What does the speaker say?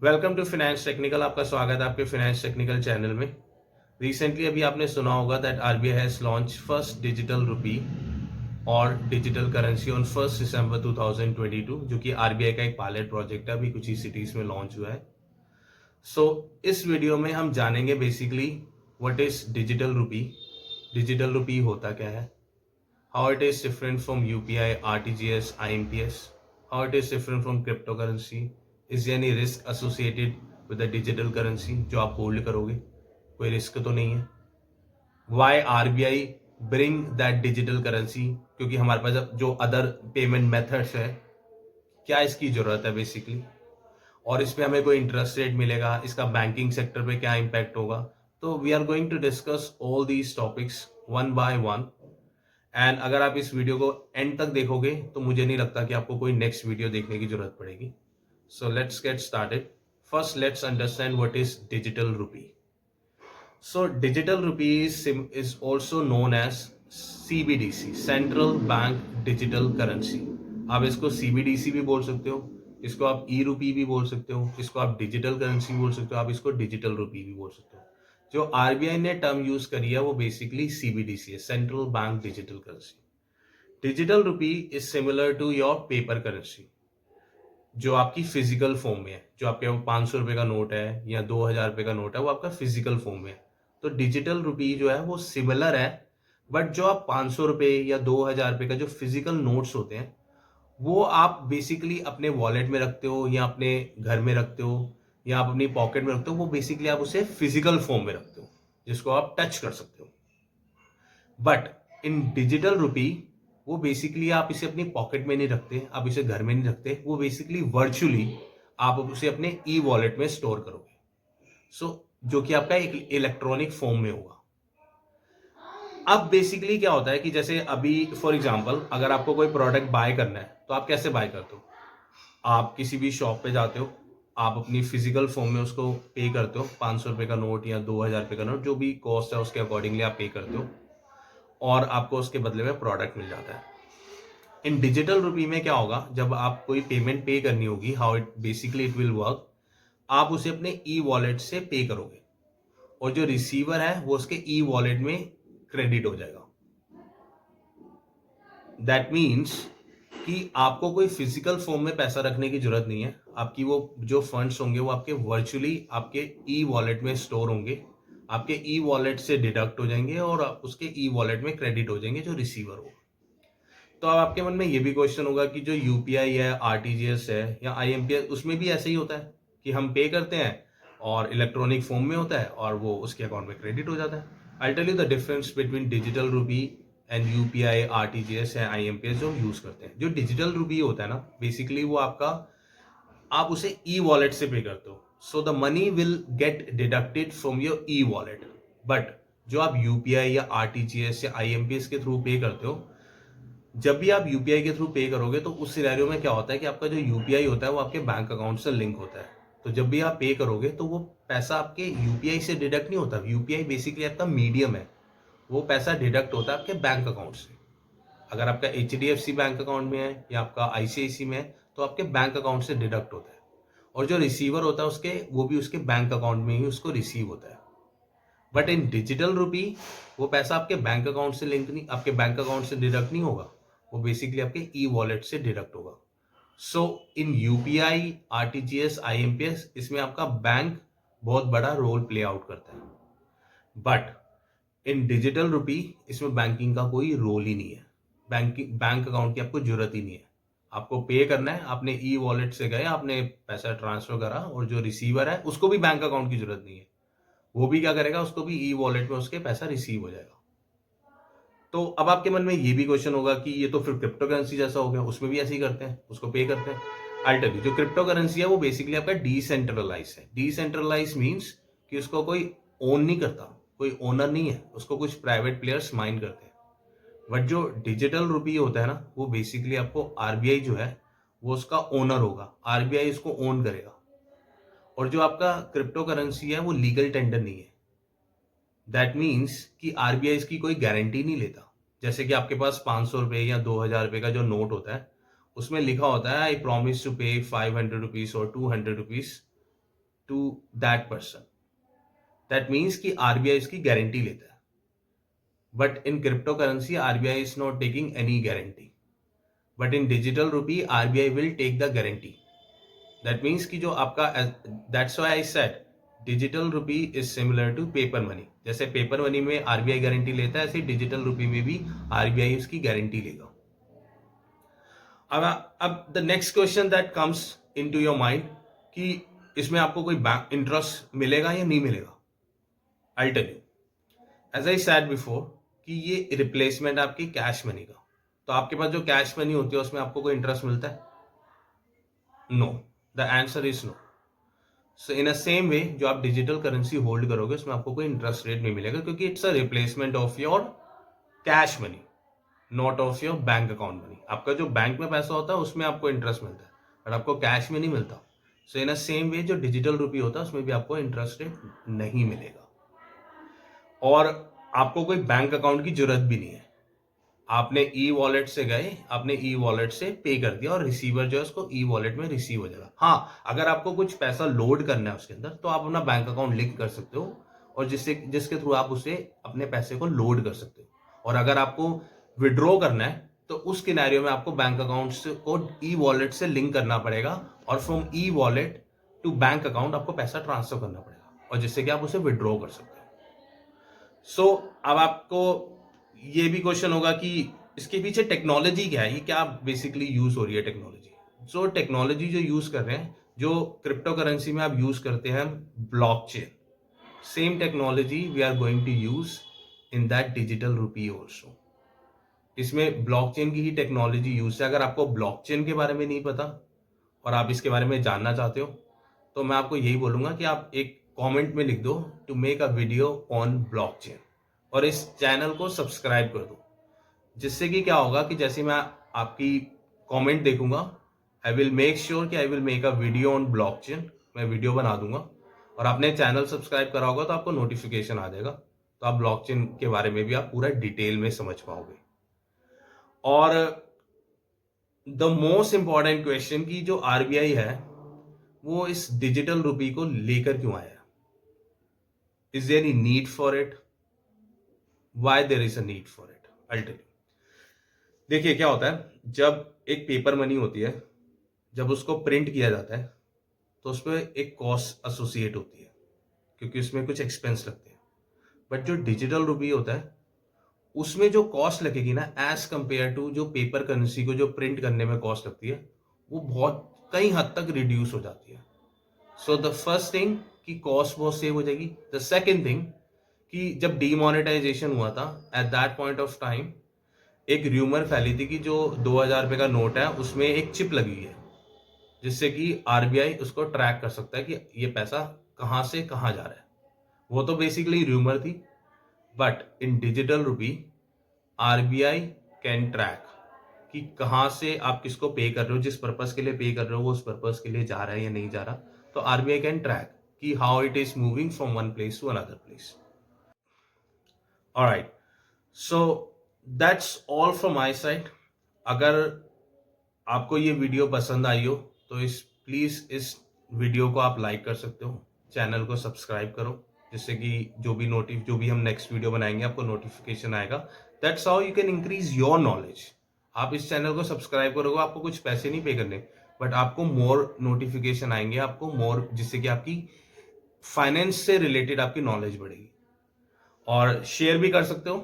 Welcome to finance technical. आपका स्वागत है आपके फाइनेंस टेक्निकल चैनल में। रिसेंटली अभी आपने सुना होगा that RBI has launch first digital rupee और डिजिटल करेंसी ऑन 1 दिसंबर 2022, जो कि आरबीआई का एक पायलट प्रोजेक्ट है, अभी कुछ ही सिटीज में लॉन्च हुआ है। इस वीडियो में हम जानेंगे basically what is digital rupee होता क्या है, how it is different from UPI, RTGS, IMPS, how it is different from crypto currency, is there any risk associated with the digital currency जो आप होल्ड करोगे, कोई रिस्क तो नहीं है। Why RBI bring that digital currency, क्योंकि हमारे पास अब जो अदर पेमेंट मेथड्स है, क्या इसकी जरूरत है बेसिकली, और इसमें हमें कोई इंटरेस्ट रेट मिलेगा, इसका बैंकिंग सेक्टर पे क्या इम्पैक्ट होगा। तो we are going to discuss all these topics one by one. And अगर आप इस वीडियो को एंड तक देखोगे तो मुझे नहीं लगता कि आपको कोई नेक्स्ट वीडियो देखने की जरूरत पड़ेगी। So let's get started. First let's understand what is digital rupee. So digital rupee is also known as CBDC, central bank digital currency. आप इसको CBDC भी बोल सकते हो, इसको आप ई रुपी भी बोल सकते हो, इसको आप डिजिटल करेंसी बोल सकते हो, आप इसको डिजिटल रुपी भी बोल सकते हो। जो आरबीआई ने टर्म यूज करी है वो बेसिकली सीबीडीसी है, central bank digital currency. Digital rupee is similar to your paper currency, जो आपकी फिजिकल फॉर्म में है। जो आपके 500 रुपए का नोट है या 2000 रुपए का नोट है, वो आपका फिजिकल फॉर्म में है। तो डिजिटल रुपी जो है वो सिमिलर है, बट जो आप 500 रुपए या 2000 रुपए का जो फिजिकल नोट्स होते हैं, वो आप बेसिकली अपने वॉलेट में रखते हो या अपने घर में रखते हो या आप अपनी पॉकेट में रखते हो। वो बेसिकली आप उसे फिजिकल फॉर्म में रखते हो, जिसको आप टच कर सकते हो। बट इन डिजिटल रुपी वो बेसिकली आप इसे अपनी पॉकेट में नहीं रखते, आप इसे घर में नहीं रखते, वो बेसिकली वर्चुअली आप उसे अपने ई वॉलेट में स्टोर करोगे। जो कि आपका एक इलेक्ट्रॉनिक फॉर्म में होगा। अब बेसिकली क्या होता है कि जैसे अभी फॉर एग्जांपल अगर आपको कोई प्रोडक्ट बाय करना है तो आप कैसे बाय करते हो? आप किसी भी शॉप पे जाते हो, आप अपनी फिजिकल फॉर्म में उसको पे करते हो, 500 रुपए का नोट या 2000 रुपए का नोट, जो भी कॉस्ट है उसके अकॉर्डिंगली आप पे करते हो और आपको उसके बदले में प्रोडक्ट मिल जाता है। इन डिजिटल रुपी में क्या होगा, जब आप कोई पेमेंट पे करनी होगी, how it basically it will work, आप उसे अपने ई वॉलेट से पे करोगे और जो रिसीवर है वो उसके ई वॉलेट में क्रेडिट हो जाएगा। दैट मीन्स कि आपको कोई फिजिकल फॉर्म में पैसा रखने की जरूरत नहीं है। आपकी वो जो फंड्स होंगे वो आपके वर्चुअली आपके ई वॉलेट में स्टोर होंगे, आपके ई वॉलेट से डिडक्ट हो जाएंगे और उसके ई वॉलेट में क्रेडिट हो जाएंगे जो रिसीवर होगा। तो अब आपके मन में ये भी क्वेश्चन होगा कि जो यूपीआई है, आरटीजीएस है या आईएमपीएस, उसमें भी ऐसे ही होता है कि हम पे करते हैं और इलेक्ट्रॉनिक फॉर्म में होता है और वो उसके अकाउंट में क्रेडिट हो जाता है। I tell you the difference between digital rupee and UPI, RTGS या आईएमपीएस जो हम यूज करते हैं। जो डिजिटल रुपी होता है ना, बेसिकली वो आप उसे ई वॉलेट से पे करते हो, so the money will get deducted from your e wallet. But जो आप यूपीआई या आरटीजीएस या आईएमपीएस के थ्रू पे करते हो, जब भी आप यूपीआई के थ्रू पे करोगे तो उस सिनेरियो में क्या होता है कि आपका जो यूपीआई होता है वो आपके बैंक अकाउंट से लिंक होता है। तो जब भी आप पे करोगे तो वो पैसा आपके यूपीआई से डिडक्ट नहीं होता। यूपीआई बेसिकली आपका मीडियम है, वो पैसा डिडक्ट होता है आपके बैंक अकाउंट से। अगर आपका एचडीएफसी बैंक अकाउंट में है या आपका आईसीआईसी में है तो आपके बैंक अकाउंट से डिडक्ट होता है, और जो रिसीवर होता है उसके वो भी उसके बैंक अकाउंट में ही उसको रिसीव होता है। बट इन डिजिटल रुपी वो पैसा आपके बैंक अकाउंट से लिंक नहीं, आपके बैंक अकाउंट से डिडक्ट नहीं होगा, वो बेसिकली आपके ई वॉलेट से डिडक्ट होगा। सो इन यूपीआई, आरटीजीएस, आईएमपीएस, इसमें आपका बैंक बहुत बड़ा रोल प्ले आउट करता है। बट इन डिजिटल रुपी इसमें बैंकिंग का कोई रोल ही नहीं है। बैंक अकाउंट की आपको जरूरत ही नहीं है। आपको पे करना है, आपने ई वॉलेट से गए, आपने पैसा ट्रांसफर करा और जो रिसीवर है उसको भी बैंक अकाउंट की जरूरत नहीं है। वो भी क्या करेगा, उसको भी ई वॉलेट में उसके पैसा रिसीव हो जाएगा। तो अब आपके मन में ये भी क्वेश्चन होगा कि ये तो फिर क्रिप्टो करेंसी जैसा हो गया, उसमें भी ऐसे ही करते हैं, उसको पे करते हैं। अल्टरली जो क्रिप्टो करेंसी है वो बेसिकली आपका डिसेंट्रलाइज है। डिसेंट्रलाइज मीन्स कि उसको कोई ओन नहीं करता, कोई ओनर नहीं है, उसको कुछ प्राइवेट प्लेयर्स माइन करते हैं। बट जो डिजिटल रुपी होता है ना, वो बेसिकली आपको आरबीआई जो है वो उसका ओनर होगा, आरबीआई इसको ओन करेगा। और जो आपका क्रिप्टो करेंसी है वो लीगल टेंडर नहीं है। दैट मीन्स कि आरबीआई इसकी कोई गारंटी नहीं लेता। जैसे कि आपके पास 500 रुपए या 2000 रुपए का जो नोट होता है, उसमें लिखा होता है आई प्रॉमिस टू पे 500 रुपीज और 200 rupees to that person, that means कि आरबीआई इसकी गारंटी लेता है. But in crypto currency RBI is not taking any guarantee, but in digital rupee RBI will take the guarantee. That means कि जो आपका, that's why I said digital rupee is similar to paper money. जैसे paper money में RBI guarantee लेता है, ऐसे digital rupee में भी आरबीआई उसकी गारंटी लेगा. अब the next question that comes into your mind कि इसमें आपको कोई बैंक इंटरेस्ट मिलेगा या नहीं मिलेगा. I tell you, as I said before कि ये रिप्लेसमेंट आपकी कैश मनी का. तो आपके पास जो कैश मनी होती है उसमें आपको कोई इंटरेस्ट मिलता है? No. The answer is no. So in a same way जो आप डिजिटल करेंसी होल्ड करोगे उसमें आपको कोई इंटरेस्ट रेट नहीं मिलेगा, क्योंकि it's a replacement of your cash money, not of your bank account money. आपका जो बैंक में पैसा होता है उसमें आपको इंटरेस्ट मिलता है, बट आपको कैश में नहीं मिलता. सो इन अ सेम वे जो डिजिटल रुपी होता है उसमें भी आपको इंटरेस्ट रेट नहीं मिलेगा, और आपको कोई बैंक अकाउंट की जरूरत भी नहीं है. आपने ई वॉलेट से गए, आपने ई वॉलेट से पे कर दिया और रिसीवर जो है उसको ई वॉलेट में रिसीव हो जाएगा. हाँ, अगर आपको कुछ पैसा लोड करना है उसके अंदर तो आप अपना बैंक अकाउंट लिंक कर सकते हो, और जिसके थ्रू आप उसे अपने पैसे को लोड कर सकते हो. और अगर आपको विड्रॉ करना है तो उस किनारियों में आपको बैंक अकाउंट को ई वॉलेट से लिंक करना पड़ेगा, और from e wallet to bank account आपको पैसा ट्रांसफर करना पड़ेगा, और जिससे कि आप उसे विड्रॉ कर सकते हो. सो अब आपको ये भी क्वेश्चन होगा कि इसके पीछे टेक्नोलॉजी क्या है, ये क्या बेसिकली यूज हो रही है टेक्नोलॉजी. सो टेक्नोलॉजी जो यूज कर रहे हैं, जो क्रिप्टो करेंसी में आप यूज करते हैं blockchain, same technology we are going to use in that digital rupee also. इसमें ब्लॉकचेन की ही टेक्नोलॉजी यूज है. अगर आपको ब्लॉकचेन के बारे में नहीं पता और आप इसके बारे में जानना चाहते हो तो मैं आपको यही बोलूंगा कि आप एक कमेंट में लिख दो to make a video on blockchain, और इस चैनल को सब्सक्राइब कर दो, जिससे कि क्या होगा कि जैसे मैं आपकी कमेंट देखूंगा, आई विल मेक श्योर कि I will make a video on blockchain. मैं वीडियो बना दूंगा, और आपने चैनल सब्सक्राइब करा होगा तो आपको नोटिफिकेशन आ जाएगा, तो आप ब्लॉकचेन के बारे में भी आप पूरा डिटेल में समझ पाओगे. और द मोस्ट इंपॉर्टेंट क्वेश्चन की जो आरबीआई है वो इस डिजिटल रुपी को लेकर क्यों आया? Is there any need for it? Why there is a need for it? I tell you. देखिए क्या होता है, जब एक पेपर मनी होती है, जब उसको प्रिंट किया जाता है तो उसमें एक कॉस्ट एसोसिएट होती है, क्योंकि उसमें कुछ एक्सपेंस लगते हैं. बट जो डिजिटल रुपी होता है उसमें जो कॉस्ट लगेगी ना, एज कंपेयर टू जो पेपर करेंसी को जो प्रिंट करने में कॉस्ट लगती है, वो बहुत कई हद तक रिड्यूस हो जाती है. सो द फर्स्ट थिंग कि कॉस्ट बहुत सेव हो जाएगी. द सेकेंड थिंग कि जब डीमोनेटाइजेशन हुआ था at that point of time, एक र्यूमर फैली थी कि जो 2000 रुपए का नोट है उसमें एक चिप लगी है, जिससे कि आरबीआई उसको ट्रैक कर सकता है कि ये पैसा कहाँ से कहाँ जा रहा है. वो तो बेसिकली र्यूमर थी, but in digital rupee RBI can track कि कहाँ से आप किसको पे कर रहे हो, जिस पर्पस के लिए पे कर रहे हो वो उस पर्पस के लिए जा रहा है या नहीं जा रहा. तो आरबीआई कैन ट्रैक कि how it is moving from one place to another place. Alright, so that's all from my side. अगर आपको ये वीडियो पसंद आई हो तो प्लीज इस वीडियो को आप लाइक कर सकते हो, चैनल को सब्सक्राइब करो, जिससे कि जो भी हम नेक्स्ट वीडियो बनाएंगे आपको नोटिफिकेशन आएगा. That's how you can increase your knowledge. आप इस चैनल को सब्सक्राइब करोगे, आपको कुछ पैसे नहीं पे करने, बट आपको मोर नोटिफिकेशन आएंगे, आपको मोर, जिससे कि आपकी फाइनेंस से रिलेटेड आपकी नॉलेज बढ़ेगी. और शेयर भी कर सकते हो